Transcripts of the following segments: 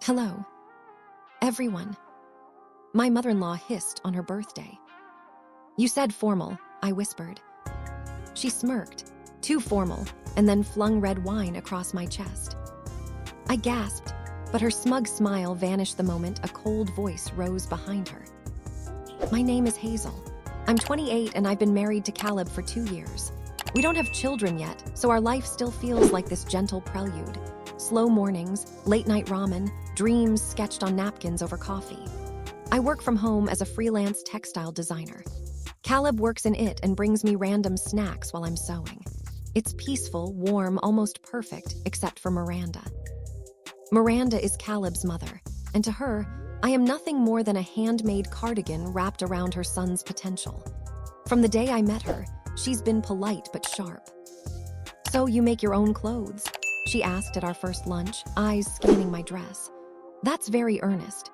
Hello, everyone. My mother-in-law hissed on her birthday. You said formal, I whispered. She smirked, too formal, and then flung red wine across my chest. I gasped, but her smug smile vanished the moment a cold voice rose behind her. My name is Hazel. I'm 28 and I've been married to Caleb for 2 years. We don't have children yet, so our life still feels like this gentle prelude. Slow mornings, late-night ramen, dreams sketched on napkins over coffee. I work from home as a freelance textile designer. Caleb works in it and brings me random snacks while I'm sewing. It's peaceful, warm, almost perfect, except for Miranda. Miranda is Caleb's mother, and to her, I am nothing more than a handmade cardigan wrapped around her son's potential. From the day I met her, she's been polite but sharp. So you make your own clothes? She asked at our first lunch, eyes scanning my dress. That's very earnest.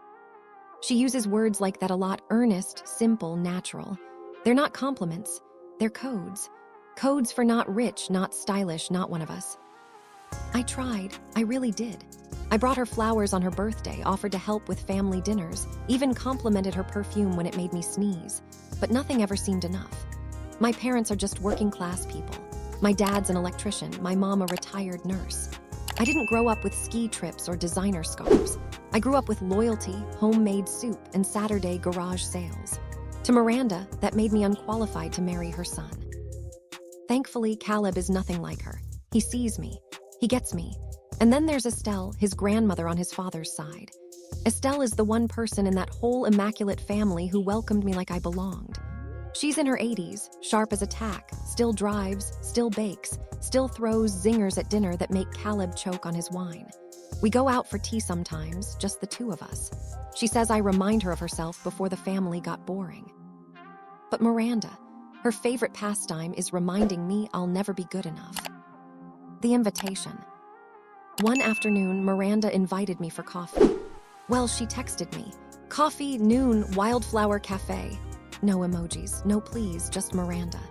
She uses words like that a lot: earnest, simple, natural. They're not compliments, they're codes. Codes for not rich, not stylish, not one of us. I tried, I really did. I brought her flowers on her birthday, offered to help with family dinners, even complimented her perfume when it made me sneeze. But nothing ever seemed enough. My parents are just working class people. My dad's an electrician, my mom a retired nurse. I didn't grow up with ski trips or designer scarves. I grew up with loyalty, homemade soup, and Saturday garage sales. To Miranda, that made me unqualified to marry her son. Thankfully, Caleb is nothing like her. He sees me. He gets me. And then there's Estelle, his grandmother on his father's side. Estelle is the one person in that whole immaculate family who welcomed me like I belonged. She's in her 80s, sharp as a tack, still drives, still bakes, still throws zingers at dinner that make Caleb choke on his wine. We go out for tea sometimes, just the two of us. She says I remind her of herself before the family got boring. But Miranda, her favorite pastime is reminding me I'll never be good enough. The invitation. One afternoon, Miranda invited me for coffee. Well, she texted me. Coffee, noon, Wildflower Cafe. No emojis, no please, just Miranda.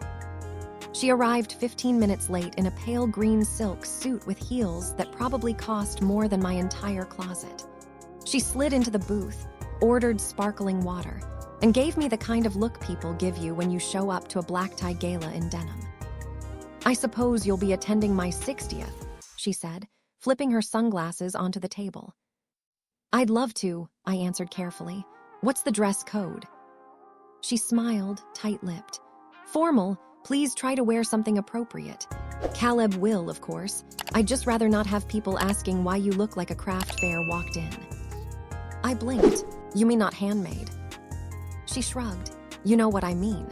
She arrived 15 minutes late in a pale green silk suit with heels that probably cost more than my entire closet. She slid into the booth, ordered sparkling water, and gave me the kind of look people give you when you show up to a black tie gala in denim. I suppose you'll be attending my 60th, she said, flipping her sunglasses onto the table. I'd love to, I answered carefully. What's the dress code? She smiled, tight-lipped. Formal, please try to wear something appropriate. Caleb will, of course. I'd just rather not have people asking why you look like a craft fair walked in. I blinked. You mean not handmade? She shrugged. You know what I mean.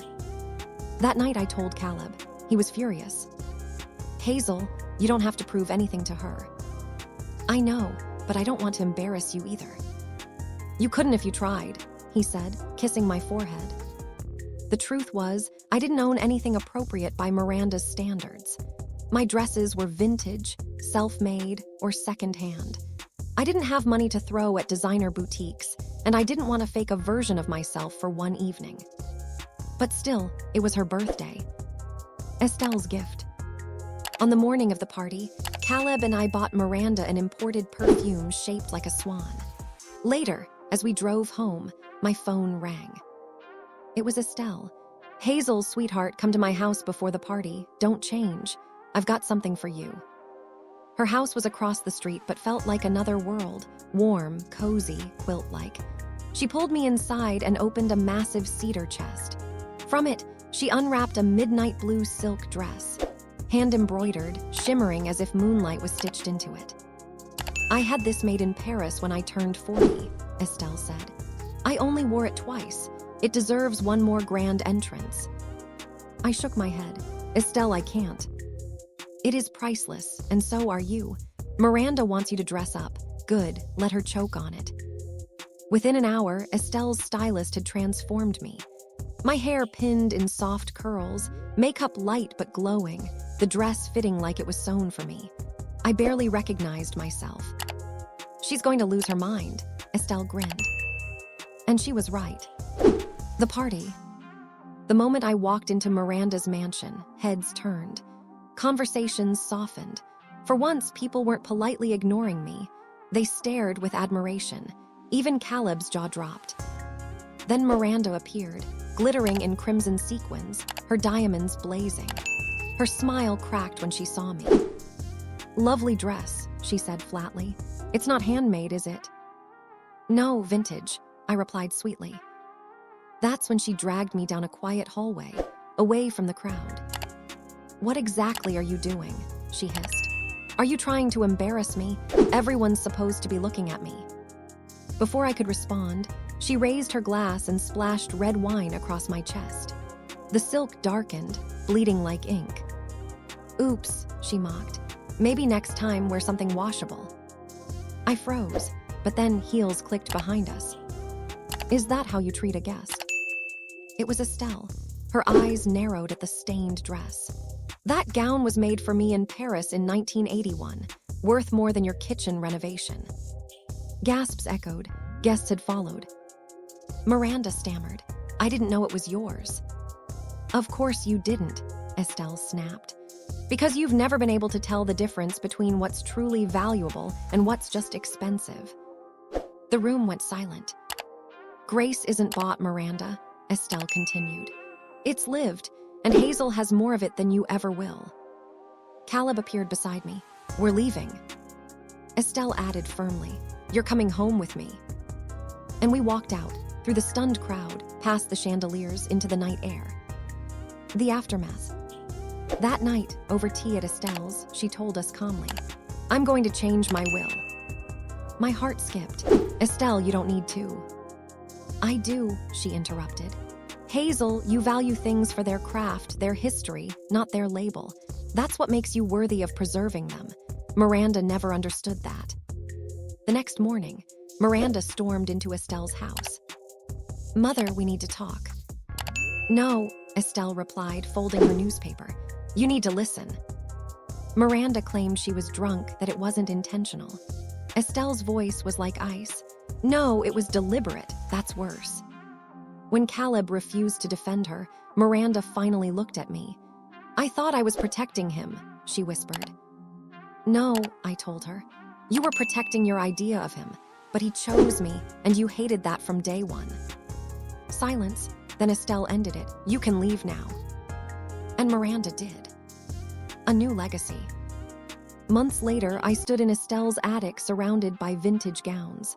That night I told Caleb. He was furious. Hazel, you don't have to prove anything to her. I know, but I don't want to embarrass you either. You couldn't if you tried, he said, kissing my forehead. The truth was, I didn't own anything appropriate by Miranda's standards. My dresses were vintage, self-made, or second-hand. I didn't have money to throw at designer boutiques, and I didn't want to fake a version of myself for one evening. But still, it was her birthday. Estelle's gift. On the morning of the party, Caleb and I bought Miranda an imported perfume shaped like a swan. Later, as we drove home, my phone rang. It was Estelle. Hazel, sweetheart, come to my house before the party. Don't change. I've got something for you. Her house was across the street but felt like another world, warm, cozy, quilt-like. She pulled me inside and opened a massive cedar chest. From it, she unwrapped a midnight blue silk dress, hand-embroidered, shimmering as if moonlight was stitched into it. I had this made in Paris when I turned 40, Estelle said. I only wore it twice. It deserves one more grand entrance. I shook my head. Estelle, I can't. It is priceless, and so are you. Miranda wants you to dress up. Good, let her choke on it. Within an hour, Estelle's stylist had transformed me. My hair pinned in soft curls, makeup light but glowing, the dress fitting like it was sewn for me. I barely recognized myself. She's going to lose her mind, Estelle grinned. And she was right. The party. The moment I walked into Miranda's mansion, heads turned. Conversations softened. For once, people weren't politely ignoring me. They stared with admiration. Even Caleb's jaw dropped. Then Miranda appeared, glittering in crimson sequins, her diamonds blazing. Her smile cracked when she saw me. "Lovely dress," she said flatly. "It's not handmade, is it?" "No, vintage," I replied sweetly. That's when she dragged me down a quiet hallway, away from the crowd. "What exactly are you doing?" she hissed. "Are you trying to embarrass me? Everyone's supposed to be looking at me." Before I could respond, she raised her glass and splashed red wine across my chest. The silk darkened, bleeding like ink. "Oops," she mocked. "Maybe next time wear something washable." I froze, but then heels clicked behind us. "Is that how you treat a guest?" It was Estelle. Her eyes narrowed at the stained dress. "That gown was made for me in Paris in 1981, worth more than your kitchen renovation." Gasps echoed. Guests had followed. Miranda stammered. "I didn't know it was yours." "Of course you didn't," Estelle snapped. "Because you've never been able to tell the difference between what's truly valuable and what's just expensive." The room went silent. "Grace isn't bought, Miranda," Estelle continued. "It's lived, and Hazel has more of it than you ever will." Caleb appeared beside me. "We're leaving." Estelle added firmly, "You're coming home with me." And we walked out, through the stunned crowd, past the chandeliers, into the night air. The aftermath. That night, over tea at Estelle's, she told us calmly, "I'm going to change my will." My heart skipped. "Estelle, you don't need to." "I do," she interrupted. "Hazel, you value things for their craft, their history, not their label. That's what makes you worthy of preserving them." Miranda never understood that. The next morning, Miranda stormed into Estelle's house. "Mother, we need to talk." "No," Estelle replied, folding her newspaper. "You need to listen." Miranda claimed she was drunk, that it wasn't intentional. Estelle's voice was like ice. "No, it was deliberate. That's worse." When Caleb refused to defend her, Miranda finally looked at me. "I thought I was protecting him," she whispered. "No," I told her. "You were protecting your idea of him, but he chose me, and you hated that from day one." Silence. Then Estelle ended it. "You can leave now." And Miranda did. A new legacy. Months later, I stood in Estelle's attic surrounded by vintage gowns.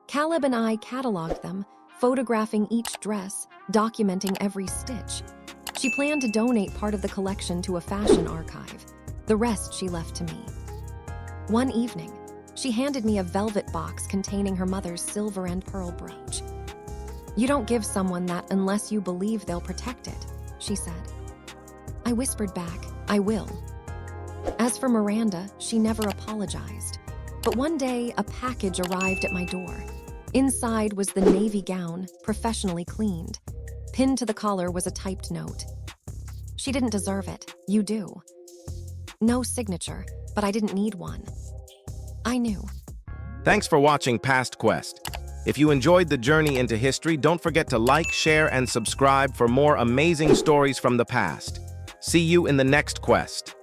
Caleb and I cataloged them, photographing each dress, documenting every stitch. She planned to donate part of the collection to a fashion archive. The rest she left to me. One evening, she handed me a velvet box containing her mother's silver and pearl brooch. "You don't give someone that unless you believe they'll protect it," she said. I whispered back, "I will." As for Miranda, she never apologized. But one day, a package arrived at my door. Inside was the navy gown, professionally cleaned. Pinned to the collar was a typed note. "She didn't deserve it. You do." No signature, but I didn't need one. I knew. Thanks for watching PastQuest. If you enjoyed the journey into history, don't forget to like, share, and subscribe for more amazing stories from the past. See you in the next quest.